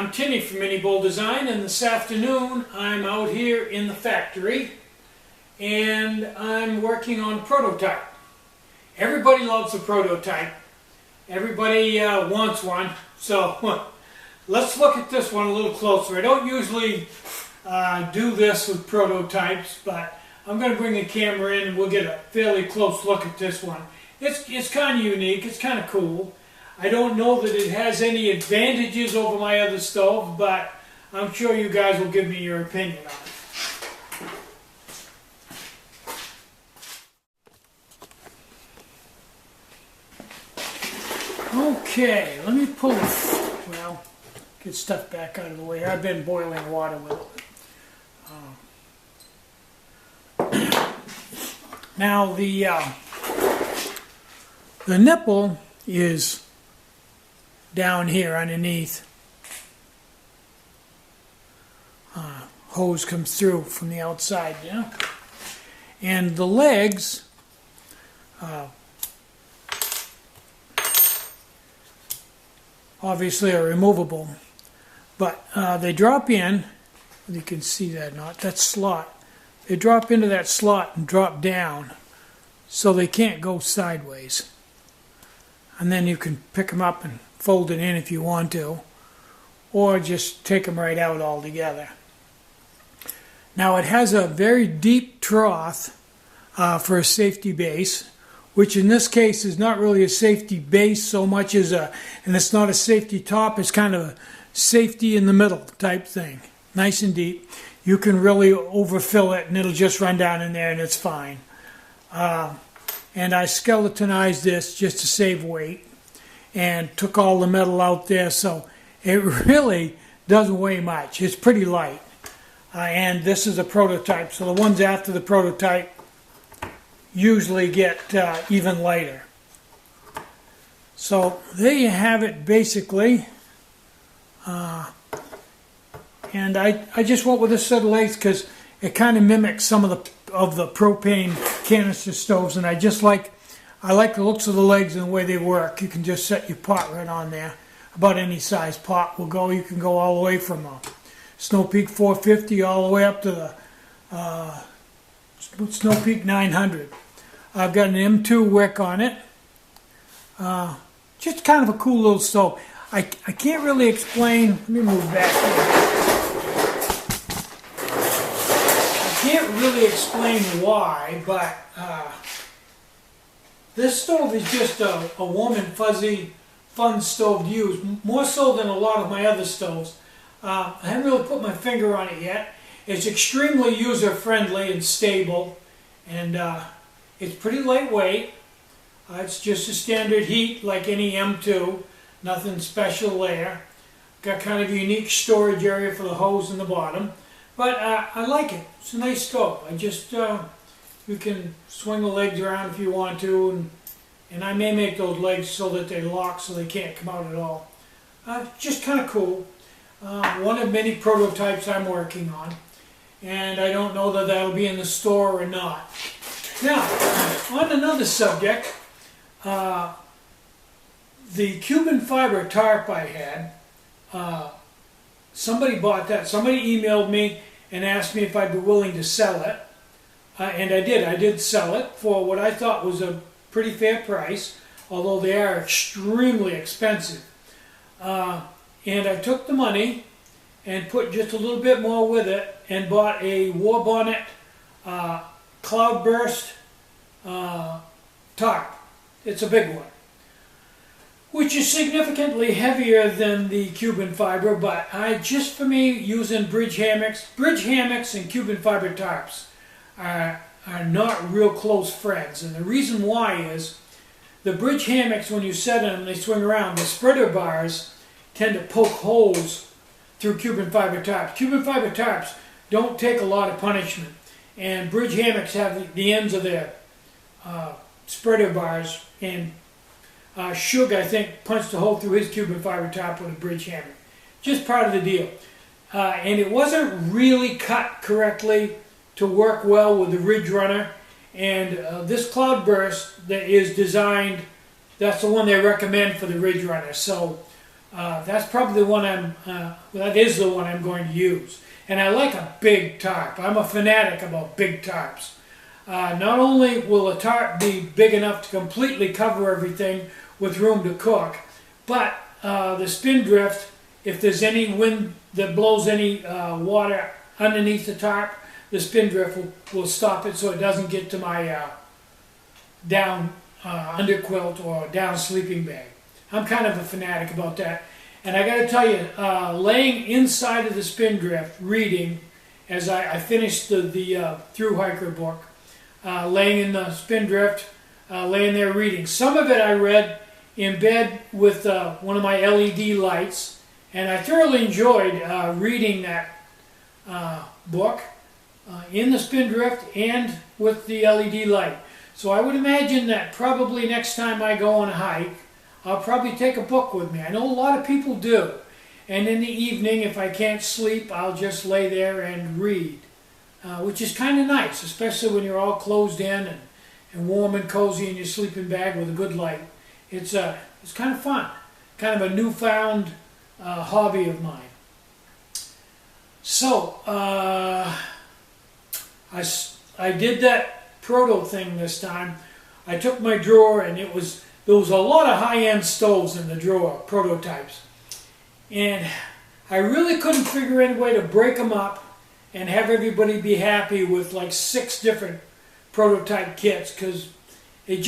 I'm Tinny from minibulldesign, and this afternoon I'm out here in the factory and I'm working on a prototype. Everybody loves a prototype. Everybody wants one. So let's look at this one a little closer. I don't usually do this with prototypes, but I'm going to bring the camera in and we'll get a fairly close look at this one. It's kind of unique. It's kind of cool. I don't know that it has any advantages over my other stove, but I'm sure you guys will give me your opinion on it. Okay, let me pull get stuff back out of the way. I've been boiling water with it. Now the nipple is down here underneath. Hose comes through from the outside, yeah. And the legs obviously are removable, but they drop in. You can see that not that slot. They drop into that slot and drop down, so they can't go sideways. And then you can pick them up and fold it in if you want to, or just take them right out altogether. Now it has a very deep trough for a safety base, which in this case is not really a safety base so much as and it's not a safety top, it's kind of a safety in the middle type thing. Nice and deep. You can really overfill it and it'll just run down in there and it's fine. And I skeletonized this just to save weight and took all the metal out there, so it really doesn't weigh much. It's pretty light. And this is a prototype, so the ones after the prototype usually get even lighter. So there you have it basically. And I just went with this set of legs because it kind of mimics some of the propane canister stoves, and I like the looks of the legs and the way they work. You can just set your pot right on there. About any size pot will go. You can go all the way from a Snow Peak 450 all the way up to the Snow Peak 900. I've got an M2 wick on it. Just kind of a cool little stove. I can't really explain. Let me move back here. I can't really explain why, but this stove is just a warm and fuzzy, fun stove to use, more so than a lot of my other stoves. I haven't really put my finger on it yet. It's extremely user-friendly and stable, and it's pretty lightweight. It's just a standard heat like any M2, nothing special there. Got kind of a unique storage area for the hose in the bottom, but I like it. It's a nice stove. I just you can swing the legs around if you want to, and I may make those legs so that they lock so they can't come out at all. Just kind of cool. One of many prototypes I'm working on, and I don't know that that'll be in the store or not. Now, on another subject, the Cuban fiber tarp I had, somebody bought that. Somebody emailed me and asked me if I'd be willing to sell it. And I did. I did sell it for what I thought was a pretty fair price, although they are extremely expensive. And I took the money and put just a little bit more with it and bought a War Bonnet Cloudburst tarp. It's a big one, which is significantly heavier than the Cuban fiber, but just for me, using bridge hammocks and Cuban fiber tarps are not real close friends. And the reason why is the bridge hammocks, when you set them, they swing around. The spreader bars tend to poke holes through Cuban fiber tarps. Cuban fiber tarps don't take a lot of punishment, and bridge hammocks have the ends of their spreader bars, and Shug, I think, punched a hole through his Cuban fiber tarp with a bridge hammock. Just part of the deal. And it wasn't really cut correctly to work well with the Ridge Runner, and this Cloudburst that is designed, that's the one they recommend for the Ridge Runner. So That's probably the one that is the one I'm going to use. And I like a big tarp. I'm a fanatic about big tarps. Not only will a tarp be big enough to completely cover everything with room to cook, but the spindrift, if there's any wind that blows any water underneath the tarp, the spindrift will stop it so it doesn't get to my down underquilt or down sleeping bag. I'm kind of a fanatic about that. And I got to tell you, laying inside of the spindrift, reading, as I finished the Through Hiker book, laying in the spindrift, laying there reading. Some of it I read in bed with one of my LED lights, and I thoroughly enjoyed reading that book in the spindrift and with the LED light. So I would imagine that probably next time I go on a hike, I'll probably take a book with me. I know a lot of people do. And in the evening, if I can't sleep, I'll just lay there and read, which is kind of nice, especially when you're all closed in and warm and cozy in your sleeping bag with a good light. It's kind of fun, kind of a newfound hobby of mine. So I did that proto thing this time. I took my drawer, and there was a lot of high-end stoves in the drawer, prototypes. And I really couldn't figure any way to break them up and have everybody be happy with like 6 different prototype kits, because it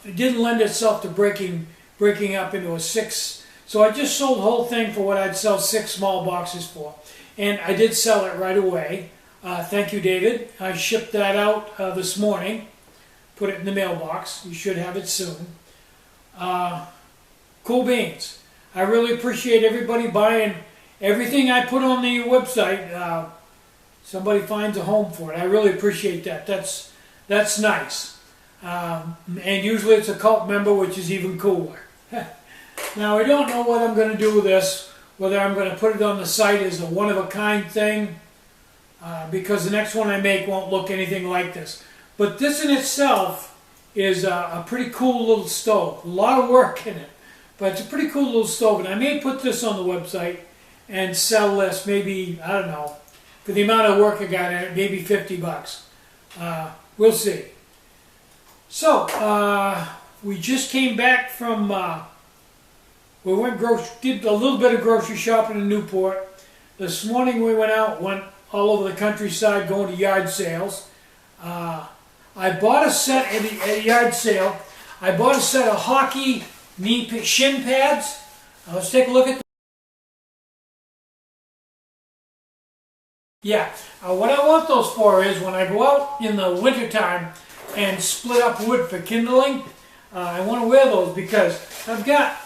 didn't lend itself to breaking up into a 6. So I just sold the whole thing for what I'd sell 6 small boxes for. And I did sell it right away. Thank you, David. I shipped that out this morning. Put it in the mailbox. You should have it soon. Cool beans. I really appreciate everybody buying everything I put on the website. Somebody finds a home for it. I really appreciate that. That's nice. And usually it's a cult member, which is even cooler. Now, I don't know what I'm going to do with this, whether I'm going to put it on the site as a one-of-a-kind thing, because the next one I make won't look anything like this. But this in itself is a pretty cool little stove. A lot of work in it, but it's a pretty cool little stove. And I may put this on the website and sell this, maybe, I don't know, for the amount of work I got in it, maybe $50. We'll see. So, we just came back from, we did a little bit of grocery shopping in Newport. This morning we went all over the countryside going to yard sales. I bought a set at a yard sale. I bought a set of hockey shin pads. Let's take a look at them. Yeah, what I want those for is when I go out in the wintertime and split up wood for kindling, I want to wear those because I've got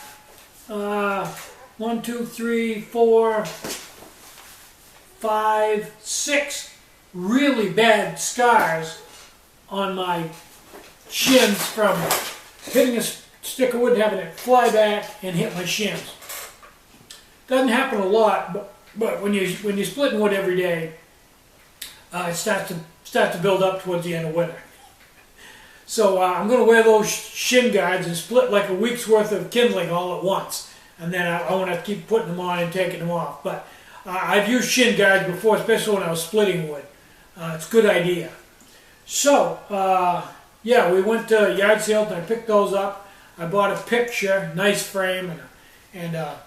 1, 2, 3, 4, 5, 6 really bad scars on my shins from hitting a stick of wood, having it fly back and hit my shins. Doesn't happen a lot, but when you're splitting wood every day, it starts to build up towards the end of winter. So I'm going to wear those shin guards and split like a week's worth of kindling all at once, and then I won't have to keep putting them on and taking them off. But I've used shin guards before, especially when I was splitting wood. It's a good idea. So yeah, we went to yard sales and I picked those up. I bought a picture, nice frame, and a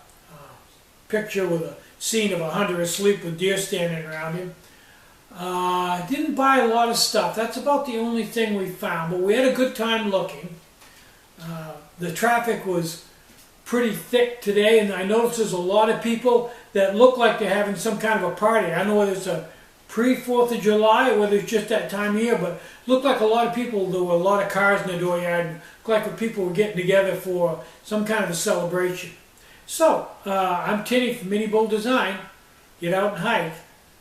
picture with a scene of a hunter asleep with deer standing around him. I didn't buy a lot of stuff. That's about the only thing we found, but we had a good time looking. The traffic was pretty thick today, and I noticed there's a lot of people that look like they're having some kind of a party. I don't know whether it's a pre-4th of July or whether it's just that time of year, but looked like a lot of people, there were a lot of cars in the dooryard, and looked like people were getting together for some kind of a celebration. So, I'm Tinny from minibulldesign. Get out and hike.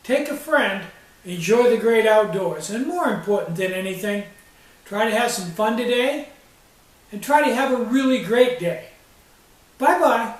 Take a friend. Enjoy the great outdoors. And more important than anything, try to have some fun today and try to have a really great day. Bye-bye.